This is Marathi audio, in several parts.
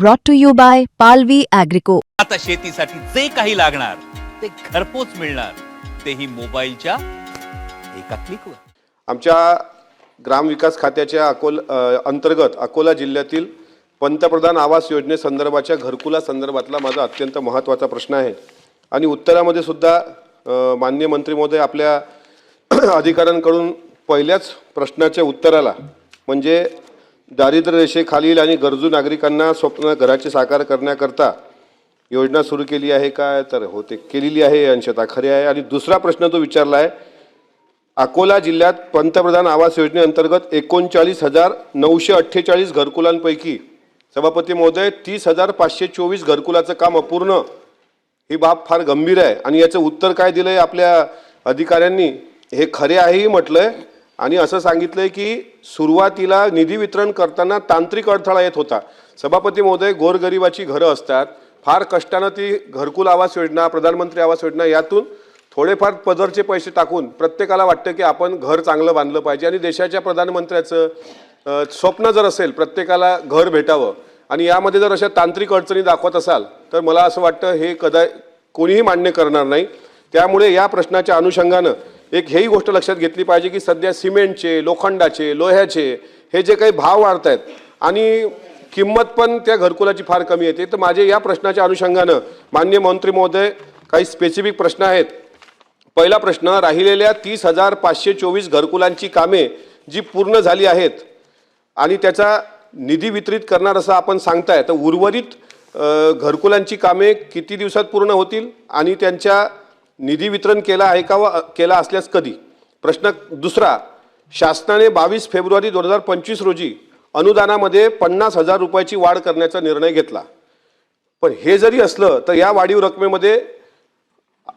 brought to you by Palvi Agrico. आता शेतीसाठी जे काही लागणार ते घरपोच मिळणार, तेही मोबाईलच्या एका क्लिकवर. आमच्या ग्रामविकास खात्याच्या अंतर्गत अकोला जिल्ह्यातील पंतप्रधान आवास योजनेसंदर्भाच्या घरकुला संदर्भातला माझा अत्यंत महत्त्वाचा प्रश्न आहे आणि उत्तरामध्ये सुद्धा माननीय मंत्री महोदय आपल्या अधिकाऱ्यांकडून पहिल्याच प्रश्नाच्या उत्तराला म्हणजे दारिद्र्य रेषेखालील आणि गरजू नागरिकांना स्वप्न घराचे साकार करण्याकरता योजना सुरू केली आहे काय, तर हो ते केलेली आहे, अंशतः खरे आहे. आणि दुसरा प्रश्न तो विचारला आहे, अकोला जिल्ह्यात पंतप्रधान आवास योजनेअंतर्गत 39,948 घरकुलांपैकी सभापती महोदय 30,524 घरकुलाचं काम अपूर्ण. ही बाब फार गंभीर आहे आणि याचं उत्तर काय दिलंय आपल्या अधिकाऱ्यांनी, हे खरे आहेही म्हटलंय आणि असं सांगितलंय की सुरुवातीला निधी वितरण करताना तांत्रिक अडथळा येत होता. सभापती महोदय, गोरगरिबाची घरं असतात, फार कष्टानं ती घरकुल आवास योजना, प्रधानमंत्री आवास योजना यातून थोडेफार पदरचे पैसे टाकून प्रत्येकाला वाटतं की आपण घर चांगलं बांधलं पाहिजे आणि देशाच्या प्रधानमंत्र्याचं स्वप्न जर असेल प्रत्येकाला घर भेटावं आणि यामध्ये जर अशा तांत्रिक अडचणी दाखवत असाल तर मला असं वाटतं हे कोणीही मान्य करणार नाही. त्यामुळे या प्रश्नाच्या अनुषंगानं एक हेही गोष्ट लक्षात घेतली पाहिजे की सध्या सिमेंटचे, लोखंडाचे, लोह्याचे हे जे काही भाव वाढत आहेत आणि किंमत पण त्या घरकुलाची फार कमी येते. तर माझे या प्रश्नाच्या अनुषंगानं माननीय मंत्री महोदय काही स्पेसिफिक प्रश्न आहेत. पहिला प्रश्न, राहिलेल्या 30,524 घरकुलांची कामे जी पूर्ण झाली आहेत आणि त्याचा निधी वितरित करणार असं आपण सांगताय, तर उर्वरित घरकुलांची कामे किती दिवसात पूर्ण होतील आणि त्यांच्या निधी वितरण केला आहे का व केला असल्यास कधी. प्रश्न दुसरा, शासनाने 22 फेब्रुवारी 2025 रोजी अनुदानामध्ये 50,000 रुपयाची वाढ करण्याचा निर्णय घेतला, पण हे जरी असलं तर या वाढीव रकमेमध्ये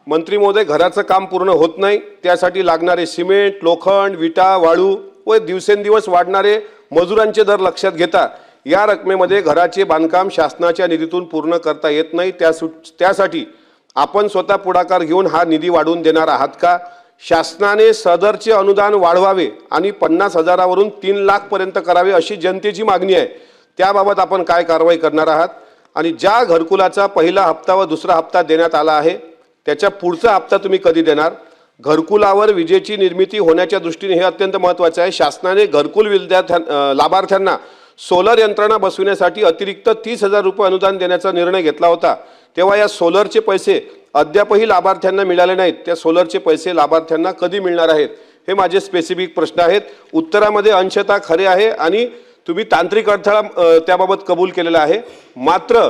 मंत्री महोदय घराचं काम पूर्ण होत नाही. त्यासाठी लागणारे सिमेंट, लोखंड, विटा, वाळू व दिवसेंदिवस वाढणारे मजुरांचे दर लक्षात घेता या रकमेमध्ये घराचे बांधकाम शासनाच्या निधीतून पूर्ण करता येत नाही. त्यासाठी आपण स्वतः पुढाकार घेऊन हा निधी वाढवून देणार आहात का? शासनाने सदरचे अनुदान वाढवावे आणि 50,000वरून 3 लाख पर्यंत करावे अशी जनतेची मागणी आहे. त्याबाबत आपण काय कारवाई करणार आहात? आणि ज्या घरकुलाचा पहिला हप्ता व दुसरा हप्ता देण्यात आला आहे त्याच्या पुढचा हप्ता तुम्ही कधी देणार? घरकुलावर विजेची निर्मिती होण्याच्या दृष्टीने हे अत्यंत महत्त्वाचे आहे. शासनाने घरकुल लाभार्थ्यांना सोलर यंत्रणा बसविण्यासाठी अतिरिक्त 30,000 रुपये अनुदान देण्याचा निर्णय घेतला होता. तेव्हा या सोलरचे पैसे अद्यापही लाभार्थ्यांना मिळाले नाहीत. त्या सोलरचे पैसे लाभार्थ्यांना कधी मिळणार आहेत? हे माझे स्पेसिफिक प्रश्न आहेत. उत्तरामध्ये अंशतः खरे आहे आणि तुम्ही तांत्रिक अडथळा त्याबाबत कबूल केलेला आहे. मात्र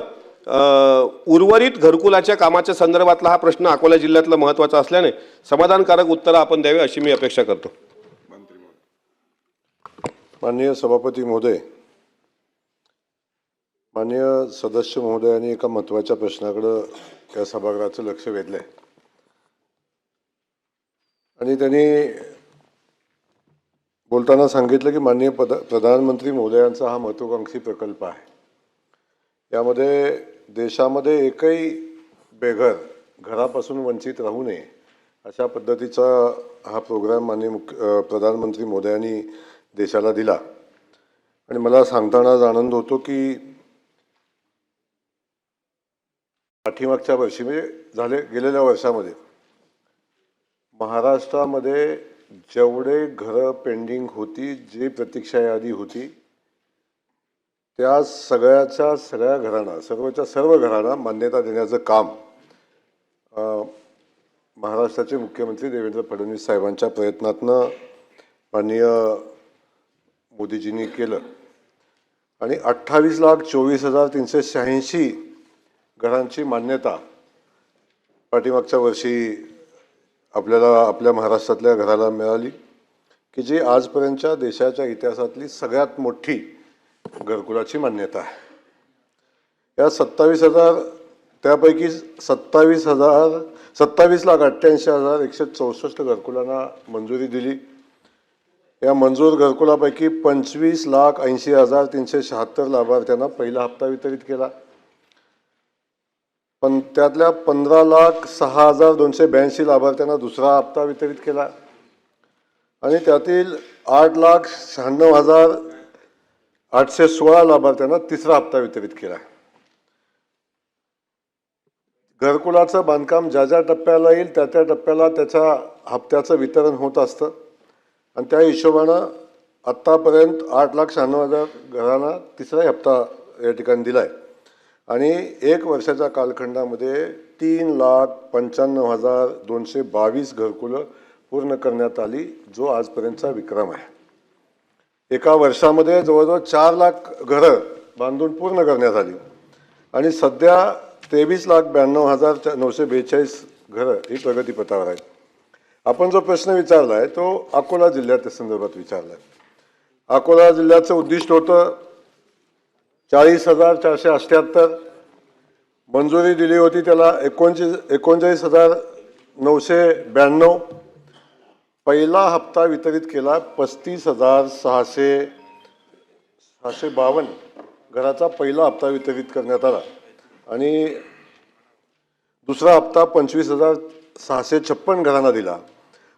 उर्वरित घरकुलाच्या कामाच्या संदर्भातला हा प्रश्न अकोला जिल्ह्यातला महत्त्वाचा असल्याने समाधानकारक उत्तर आपण द्यावे अशी मी अपेक्षा करतो. माननीय सभापती महोदय, माननीय सदस्य महोदयांनी एका महत्त्वाच्या प्रश्नाकडे या सभागृहाचं लक्ष वेधलंय आणि त्यांनी बोलताना सांगितलं की माननीय प्रधानमंत्री महोदयांचा हा महत्त्वाकांक्षी प्रकल्प आहे. यामध्ये देशामध्ये एकही बेघर घरापासून वंचित राहू नये अशा पद्धतीचा हा प्रोग्राम माननीय प्रधानमंत्री महोदयांनी देशाला दिला आणि मला सांगताना आनंद होतो की पाठीमागच्या वर्षी म्हणजे गेलेल्या वर्षामध्ये महाराष्ट्रामध्ये जेवढे घरं पेंडिंग होती, जी प्रतीक्षा यादी होती, त्या सगळ्या घरांना सर्व घरांना मान्यता देण्याचं काम महाराष्ट्राचे मुख्यमंत्री देवेंद्र फडणवीस साहेबांच्या प्रयत्नातनं माननीय मोदीजींनी केलं आणि 28,24,386 घरांची मान्यता पाठीमागच्या वर्षी आपल्या महाराष्ट्रातल्या घराला मिळाली की जी आजपर्यंतच्या देशाच्या इतिहासातली सगळ्यात मोठी घरकुलाची मान्यता आहे. या 27,000 त्यापैकी 27,88,164 घरकुलांना मंजुरी दिली. या मंजूर घरकुलापैकी 25,80,376 लाभार्थ्यांना पहिला हप्ता वितरित केला, पण त्यातल्या 15,06,282 लाभार्थ्यांना दुसरा हप्ता वितरित केला आणि त्यातील 8,96,816 लाभार्थ्यांना तिसरा हप्ता वितरित केला. घरकुलाचं बांधकाम ज्या ज्या टप्प्याला येईल त्या त्या टप्प्याला त्याच्या हप्त्याचं वितरण होत असतं आणि त्या हिशोबानं आत्तापर्यंत 8,96,000 घरांना तिसरा हप्ता या ठिकाणी दिला आहे आणि 1 वर्षाच्या कालखंडामध्ये 3,95,222 घरकुलं पूर्ण करण्यात आली, जो आजपर्यंतचा विक्रम आहे. एका वर्षामध्ये जवळजवळ 4 लाख घरं बांधून पूर्ण करण्यात आली आणि सध्या 23,92,942 घरं ही प्रगतीपथावर आहेत. आपण जो प्रश्न विचारला आहे तो अकोला जिल्ह्याच्या संदर्भात विचारला आहे. अकोला जिल्ह्याचं उद्दिष्ट होतं 40,478, मंजुरी दिली होती त्याला 39,992. पहिला हप्ता वितरित केला 35,652 घराचा पहिला हप्ता वितरित करण्यात आला आणि दुसरा हप्ता 25,656 घरांना दिला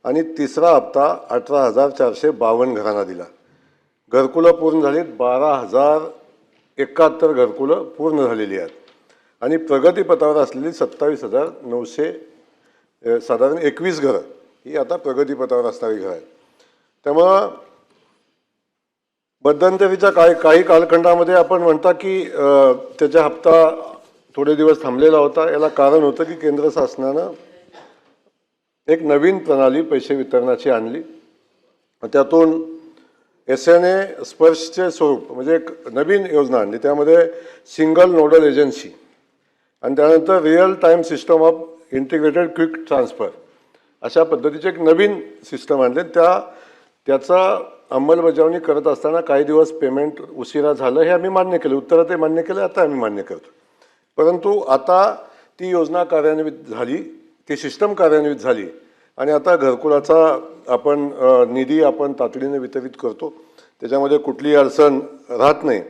आणि तिसरा हप्ता 18,452 घरांना दिला. घरकुलं पूर्ण झालीत 12,071 घरकुलं पूर्ण झालेली आहेत आणि प्रगतीपथावर असलेली 27,900 साधारण 21 घरं ही आता प्रगतीपथावर असणारी घरं आहेत. त्यामुळं मध्यंतरीच्या काही कालखंडामध्ये आपण म्हणता की त्याचा हप्ता थोडे दिवस थांबलेला होता. याला कारण होतं की केंद्र शासनानं एक नवीन प्रणाली पैसे वितरणाची आणली. त्यातून SNA स्पर्शचे स्वरूप म्हणजे एक नवीन योजना आणली. त्यामध्ये सिंगल नोडल एजन्सी आणि त्यानंतर real time system of integrated quick transfer अशा पद्धतीचे एक नवीन सिस्टम आणले. त्याचा अंमलबजावणी करत असताना काही दिवस पेमेंट उशिरा झालं हे आम्ही मान्य केलं, उत्तरं ते मान्य केलं, आता आम्ही मान्य करतो. परंतु आता ती योजना कार्यान्वित झाली, ती सिस्टम कार्यान्वित झाली आणि आता घरकुलाचा आपण निधी आपण तातडीने वितरित करतो. त्याच्यामध्ये कुठलीही अडचण राहत नाही.